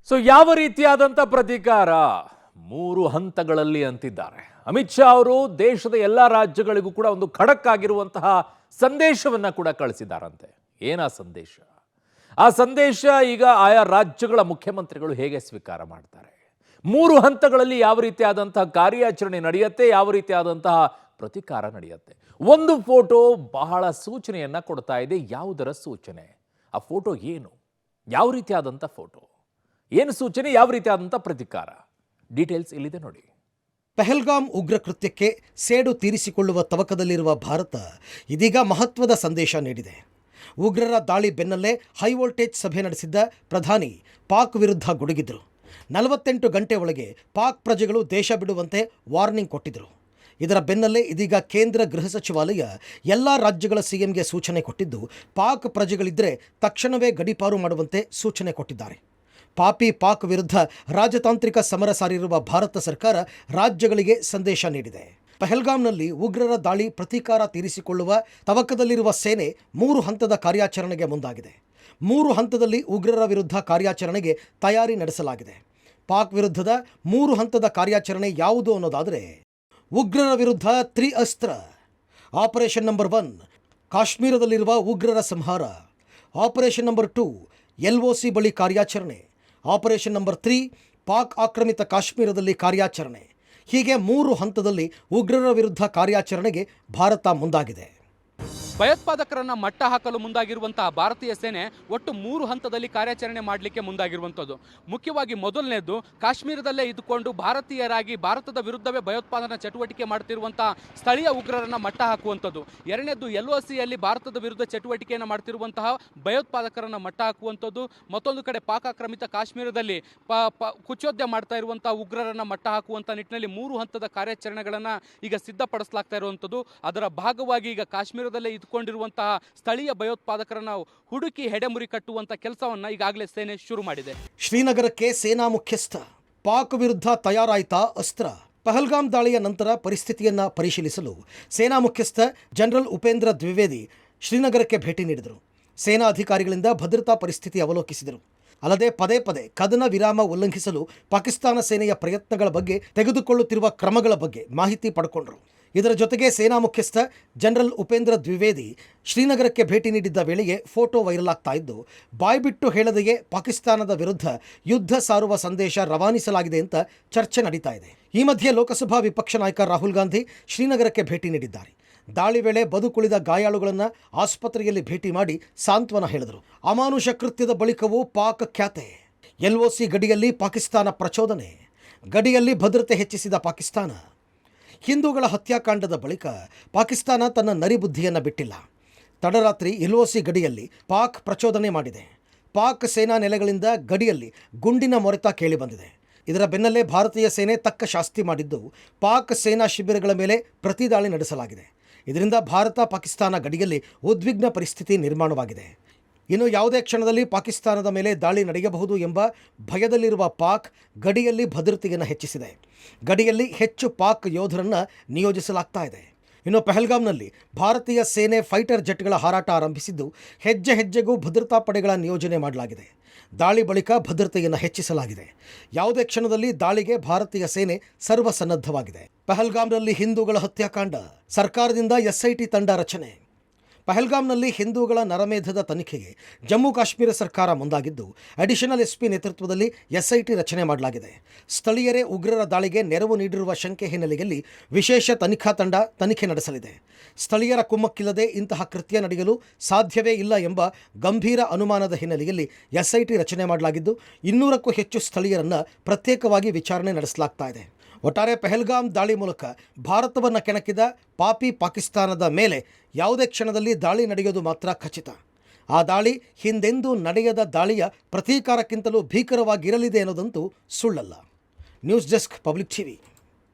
ಯಾವ ರೀತಿಯಾದಂಥ ಪ್ರತಿಕಾರ ಮೂರು ಹಂತಗಳಲ್ಲಿ ಅಂತಿದ್ದಾರೆ. ಅಮಿತ್ ಶಾ ಅವರು ದೇಶದ ಎಲ್ಲ ರಾಜ್ಯಗಳಿಗೂ ಕೂಡ ಒಂದು ಖಡಕ್ ಆಗಿರುವಂತಹ ಸಂದೇಶವನ್ನ ಕೂಡ ಕಳಿಸಿದ್ದಾರಂತೆ. ಏನಾ ಸಂದೇಶ? ಆ ಸಂದೇಶ ಈಗ ಆಯಾ ರಾಜ್ಯಗಳ ಮುಖ್ಯಮಂತ್ರಿಗಳು ಹೇಗೆ ಸ್ವೀಕಾರ ಮಾಡ್ತಾರೆ, ಮೂರು ಹಂತಗಳಲ್ಲಿ ಯಾವ ರೀತಿಯಾದಂತಹ ಕಾರ್ಯಾಚರಣೆ ನಡೆಯುತ್ತೆ, ಯಾವ ರೀತಿಯಾದಂತಹ ಪ್ರತಿಕಾರ ನಡೆಯುತ್ತೆ. ಒಂದು ಫೋಟೋ ಬಹಳ ಸೂಚನೆಯನ್ನ ಕೊಡ್ತಾ ಇದೆ. ಯಾವುದರ ಸೂಚನೆ? ಆ ಫೋಟೋ ಏನು? ಯಾವ ರೀತಿಯಾದಂಥ ಫೋಟೋ, ಏನು ಸೂಚನೆ, ಯಾವ ರೀತಿಯಾದಂಥ ಪ್ರತಿಕಾರ? ಡೀಟೇಲ್ಸ್ ಇಲ್ಲಿದೆ ನೋಡಿ. ಪಹಲ್ಗಾಮ್ ಉಗ್ರ ಕೃತ್ಯಕ್ಕೆ ಸೇಡು ತೀರಿಸಿಕೊಳ್ಳುವ ತವಕದಲ್ಲಿರುವ ಭಾರತ ಇದೀಗ ಮಹತ್ವದ ಸಂದೇಶ ನೀಡಿದೆ. ಉಗ್ರರ ದಾಳಿ ಬೆನ್ನಲ್ಲೇ ಹೈವೋಲ್ಟೇಜ್ ಸಭೆ ನಡೆಸಿದ್ದ ಪ್ರಧಾನಿ ಪಾಕ್ ವಿರುದ್ಧ ಗುಡುಗಿದ್ರು. 48 ಗಂಟೆ ಒಳಗೆ ಪಾಕ್ ಪ್ರಜೆಗಳು ದೇಶ ಬಿಡುವಂತೆ ವಾರ್ನಿಂಗ್ ಕೊಟ್ಟಿದ್ದರು. ಇದರ ಬೆನ್ನಲ್ಲೇ ಇದೀಗ ಕೇಂದ್ರ ಗೃಹ ಸಚಿವಾಲಯ ಎಲ್ಲ ರಾಜ್ಯಗಳ ಸಿಎಂಗೆ ಸೂಚನೆ ಕೊಟ್ಟಿದ್ದು, ಪಾಕ್ ಪ್ರಜೆಗಳಿದ್ದರೆ ತಕ್ಷಣವೇ ಗಡೀಪಾರು ಮಾಡುವಂತೆ ಸೂಚನೆ ಕೊಟ್ಟಿದ್ದಾರೆ. ಪಾಪಿ ಪಾಕ್ ವಿರುದ್ಧ ರಾಜತಾಂತ್ರಿಕ ಸಮರ ಸಾರಿರುವ ಭಾರತ ಸರ್ಕಾರ ರಾಜ್ಯಗಳಿಗೆ ಸಂದೇಶ ನೀಡಿದೆ. ಪಹಲ್ಗಾಮ್ನಲ್ಲಿ ಉಗ್ರರ ದಾಳಿ ಪ್ರತೀಕಾರ ತೀರಿಸಿಕೊಳ್ಳುವ ತವಕದಲ್ಲಿರುವ ಸೇನೆ 3 ಹಂತದ ಕಾರ್ಯಾಚರಣೆಗೆ ಮುಂದಾಗಿದೆ. 3 ಹಂತದಲ್ಲಿ ಉಗ್ರರ ವಿರುದ್ಧ ಕಾರ್ಯಾಚರಣೆಗೆ ತಯಾರಿ ನಡೆಸಲಾಗಿದೆ. ಪಾಕ್ ವಿರುದ್ಧದ 3 ಹಂತದ ಕಾರ್ಯಾಚರಣೆ ಯಾವುದು ಅನ್ನೋದಾದರೆ, ಉಗ್ರರ ವಿರುದ್ಧ ತ್ರಿಅಸ್ತ್ರ. ಆಪರೇಷನ್ ನಂಬರ್ 1 ಕಾಶ್ಮೀರದಲ್ಲಿರುವ ಉಗ್ರರ ಸಂಹಾರ. ಆಪರೇಷನ್ ನಂಬರ್ 2 LOC ಬಳಿ ಕಾರ್ಯಾಚರಣೆ. ಆಪರೇಷನ್ ನಂಬರ್ 3 ಪಾಕ್ ಆಕ್ರಮಿತ ಕಾಶ್ಮೀರದಲ್ಲಿ ಕಾರ್ಯಾಚರಣೆ. ಹೀಗೆ 3 ಹಂತದಲ್ಲಿ ಉಗ್ರರ ವಿರುದ್ಧ ಕಾರ್ಯಾಚರಣೆಗೆ ಭಾರತ ಮುಂದಾಗಿದೆ. ಭಯೋತ್ಪಾದಕರನ್ನ ಮಟ್ಟ ಹಾಕಲು ಮುಂದಾಗಿರುವಂತಹ ಭಾರತೀಯ ಸೇನೆ ಒಟ್ಟು 3 ಹಂತದಲ್ಲಿ ಕಾರ್ಯಾಚರಣೆ ಮಾಡಲಿಕ್ಕೆ ಮುಂದಾಗಿರುವಂಥದ್ದು. ಮುಖ್ಯವಾಗಿ ಮೊದಲನೇದು, ಕಾಶ್ಮೀರದಲ್ಲೇ ಇದ್ದುಕೊಂಡು ಭಾರತೀಯರಾಗಿ ಭಾರತದ ವಿರುದ್ಧವೇ ಭಯೋತ್ಪಾದನಾ ಚಟುವಟಿಕೆ ಮಾಡುತ್ತಿರುವಂತಹ ಸ್ಥಳೀಯ ಉಗ್ರರನ್ನ ಮಟ್ಟ ಹಾಕುವಂಥದ್ದು. ಎರಡನೇದು, LOCಯಲ್ಲಿ ಭಾರತದ ವಿರುದ್ಧ ಚಟುವಟಿಕೆಯನ್ನು ಮಾಡ್ತಿರುವಂತಹ ಭಯೋತ್ಪಾದಕರನ್ನ ಮಟ್ಟ ಹಾಕುವಂಥದ್ದು. ಮತ್ತೊಂದು ಕಡೆ ಪಾಕ್ ಆಕ್ರಮಿತ ಕಾಶ್ಮೀರದಲ್ಲಿ ಕುಚೋದ್ಯ ಮಾಡ್ತಾ ಇರುವಂತಹ ಉಗ್ರರನ್ನ ಮಟ್ಟ ಹಾಕುವಂಥ ನಿಟ್ಟಿನಲ್ಲಿ 3 ಹಂತದ ಕಾರ್ಯಾಚರಣೆಗಳನ್ನು ಈಗ ಸಿದ್ಧಪಡಿಸಲಾಗ್ತಾ ಇರುವಂಥದ್ದು. ಅದರ ಭಾಗವಾಗಿ ಈಗ ಕಾಶ್ಮೀರದಲ್ಲೇ ಇದ್ಕೊಂಡಿರುವಂತಹ ಸ್ಥಳೀಯ ಭಯೋತ್ಪಾದಕರನ್ನ ಹುಡುಕಿ ಹೆಡೆಮುರಿ ಕಟ್ಟುವಂತ ಕೆಲಸವನ್ನ ಈಗಾಗಲೇ ಸೇನೆ ಶುರು ಮಾಡಿದೆ. ಶ್ರೀನಗರಕ್ಕೆ ಸೇನಾ ಮುಖ್ಯಸ್ಥ. ಪಾಕ್ ವಿರುದ್ಧ ತಯಾರಾಯ್ತಾ ಅಸ್ತ್ರ? ಪಹಲ್ಗಾಮ್ ದಾಳಿಯ ನಂತರ ಪರಿಸ್ಥಿತಿಯನ್ನ ಪರಿಶೀಲಿಸಲು ಸೇನಾ ಮುಖ್ಯಸ್ಥ ಜನರಲ್ ಉಪೇಂದ್ರ ದ್ವಿವೇದಿ ಶ್ರೀನಗರಕ್ಕೆ ಭೇಟಿ ನೀಡಿದರು. ಸೇನಾ ಅಧಿಕಾರಿಗಳಿಂದ ಭದ್ರತಾ ಪರಿಸ್ಥಿತಿ ಅವಲೋಕಿಸಿದರು. ಅಲ್ಲದೆ ಪದೇ ಪದೇ ಕದನ ವಿರಾಮ ಉಲ್ಲಂಘಿಸಲು ಪಾಕಿಸ್ತಾನ ಸೇನೆಯ ಪ್ರಯತ್ನಗಳ ಬಗ್ಗೆ ತೆಗೆದುಕೊಳ್ಳುತ್ತಿರುವ ಕ್ರಮಗಳ ಬಗ್ಗೆ ಮಾಹಿತಿ ಪಡ್ಕೊಂಡರು. ಇದರ ಜೊತೆಗೆ ಸೇನಾ ಮುಖ್ಯಸ್ಥ ಜನರಲ್ ಉಪೇಂದ್ರ ದ್ವಿವೇದಿ ಶ್ರೀನಗರಕ್ಕೆ ಭೇಟಿ ನೀಡಿದ್ದ ವೇಳೆಗೆ ಫೋಟೋ ವೈರಲ್ ಆಗ್ತಾ ಇದ್ದು, ಬಾಯ್ಬಿಟ್ಟು ಹೇಳದೆಯೇ ಪಾಕಿಸ್ತಾನದ ವಿರುದ್ಧ ಯುದ್ಧ ಸಾರುವ ಸಂದೇಶ ರವಾನಿಸಲಾಗಿದೆ ಅಂತ ಚರ್ಚೆ ನಡೀತಾ ಇದೆ. ಈ ಮಧ್ಯೆ ಲೋಕಸಭಾ ವಿಪಕ್ಷ ನಾಯಕ ರಾಹುಲ್ ಗಾಂಧಿ ಶ್ರೀನಗರಕ್ಕೆ ಭೇಟಿ ನೀಡಿದ್ದಾರೆ. ದಾಳಿ ವೇಳೆ ಬದುಕುಳಿದ ಗಾಯಾಳುಗಳನ್ನು ಆಸ್ಪತ್ರೆಯಲ್ಲಿ ಭೇಟಿ ಮಾಡಿ ಸಾಂತ್ವನ ಹೇಳಿದರು. ಅಮಾನುಷ ಕೃತ್ಯದ ಬಳಿಕವೂ ಪಾಕ್ ಖ್ಯಾತೆ. LOC ಗಡಿಯಲ್ಲಿ ಪಾಕಿಸ್ತಾನ ಪ್ರಚೋದನೆ. ಗಡಿಯಲ್ಲಿ ಭದ್ರತೆ ಹೆಚ್ಚಿಸಿದ ಪಾಕಿಸ್ತಾನ. ಹಿಂದೂಗಳ ಹತ್ಯಾಕಾಂಡದ ಬಳಿಕ ಪಾಕಿಸ್ತಾನ ತನ್ನ ನರಿಬುದ್ಧಿಯನ್ನು ಬಿಟ್ಟಿಲ್ಲ. ತಡರಾತ್ರಿ LOC ಗಡಿಯಲ್ಲಿ ಪಾಕ್ ಪ್ರಚೋದನೆ ಮಾಡಿದೆ. ಪಾಕ್ ಸೇನಾ ನೆಲೆಗಳಿಂದ ಗಡಿಯಲ್ಲಿ ಗುಂಡಿನ ಮೊರೆತ ಕೇಳಿಬಂದಿದೆ. ಇದರ ಬೆನ್ನಲ್ಲೇ ಭಾರತೀಯ ಸೇನೆ ತಕ್ಕ ಶಾಸ್ತಿ ಮಾಡಿದ್ದು, ಪಾಕ್ ಸೇನಾ ಶಿಬಿರಗಳ ಮೇಲೆ ಪ್ರತಿದಾಳಿ ನಡೆಸಲಾಗಿದೆ. ಇದರಿಂದ ಭಾರತ ಪಾಕಿಸ್ತಾನ ಗಡಿಯಲ್ಲಿ ಉದ್ವಿಗ್ನ ಪರಿಸ್ಥಿತಿ ನಿರ್ಮಾಣವಾಗಿದೆ. ಇನ್ನು ಯಾವುದೇ ಕ್ಷಣದಲ್ಲಿ ಪಾಕಿಸ್ತಾನದ ಮೇಲೆ ದಾಳಿ ನಡೆಯಬಹುದು ಎಂಬ ಭಯದಲ್ಲಿರುವ ಪಾಕ್ ಗಡಿಯಲ್ಲಿ ಭದ್ರತೆಯನ್ನು ಹೆಚ್ಚಿಸಿದೆ. ಗಡಿಯಲ್ಲಿ ಹೆಚ್ಚು ಪಾಕ್ ಯೋಧರನ್ನು ನಿಯೋಜಿಸಲಾಗ್ತಾ ಇದೆ. ಇನ್ನು ಪಹಲ್ಗಾಮ್ನಲ್ಲಿ ಭಾರತೀಯ ಸೇನೆ ಫೈಟರ್ ಜೆಟ್ಗಳ ಹಾರಾಟ ಆರಂಭಿಸಿದ್ದು, ಹೆಜ್ಜೆ ಹೆಜ್ಜೆಗೂ ಭದ್ರತಾ ಪಡೆಗಳ ನಿಯೋಜನೆ ಮಾಡಲಾಗಿದೆ. ದಾಳಿ ಬಳಿಕ ಭದ್ರತೆಯನ್ನು ಹೆಚ್ಚಿಸಲಾಗಿದೆ. ಯಾವುದೇ ಕ್ಷಣದಲ್ಲಿ ದಾಳಿಗೆ ಭಾರತೀಯ ಸೇನೆ ಸರ್ವಸನ್ನದ್ಧವಾಗಿದೆ. ಪಹಲ್ಗಾಮ್ನಲ್ಲಿ ಹಿಂದೂಗಳ ಹತ್ಯಾಕಾಂಡ. ಸರ್ಕಾರದಿಂದ SIT ತಂಡ ರಚನೆ. ಪಹಲ್ಗಾಮ್ನಲ್ಲಿ ಹಿಂದೂಗಳ ನರಮೇಧದ ತನಿಖೆಗೆ ಜಮ್ಮು ಕಾಶ್ಮೀರ ಸರ್ಕಾರ ಮುಂದಾಗಿದ್ದು, ಅಡಿಷನಲ್ SP ನೇತೃತ್ವದಲ್ಲಿ SIT ರಚನೆ ಮಾಡಲಾಗಿದೆ. ಸ್ಥಳೀಯರೇ ಉಗ್ರರ ದಾಳಿಗೆ ನೆರವು ನೀಡಿರುವ ಶಂಕೆ ಹಿನ್ನೆಲೆಯಲ್ಲಿ ವಿಶೇಷ ತನಿಖಾ ತಂಡ ತನಿಖೆ ನಡೆಸಲಿದೆ. ಸ್ಥಳೀಯರ ಕುಮ್ಮಕ್ಕಿಲ್ಲದೆ ಇಂತಹ ಕೃತ್ಯ ನಡೆಯಲು ಸಾಧ್ಯವೇ ಇಲ್ಲ ಎಂಬ ಗಂಭೀರ ಅನುಮಾನದ ಹಿನ್ನೆಲೆಯಲ್ಲಿ SIT ರಚನೆ ಮಾಡಲಾಗಿದ್ದು, 200ಕ್ಕೂ ಹೆಚ್ಚು ಸ್ಥಳೀಯರನ್ನು ಪ್ರತ್ಯೇಕವಾಗಿ ವಿಚಾರಣೆ ನಡೆಸಲಾಗ್ತಾ ಇದೆ. ಒಟ್ಟಾರೆ ಪಹಲ್ಗಾಮ್ ದಾಳಿ ಮೂಲಕ ಭಾರತವನ್ನು ಕೆಣಕಿದ ಪಾಪಿ ಪಾಕಿಸ್ತಾನದ ಮೇಲೆ ಯಾವುದೇ ಕ್ಷಣದಲ್ಲಿ ದಾಳಿ ನಡೆಯೋದು ಮಾತ್ರ ಖಚಿತ. ಆ ದಾಳಿ ಹಿಂದೆಂದೂ ನಡೆಯದ ದಾಳಿಯ ಪ್ರತೀಕಾರಕ್ಕಿಂತಲೂ ಭೀಕರವಾಗಿರಲಿದೆ ಅನ್ನೋದಂತೂ ಸುಳ್ಳಲ್ಲ. News desk, public TV.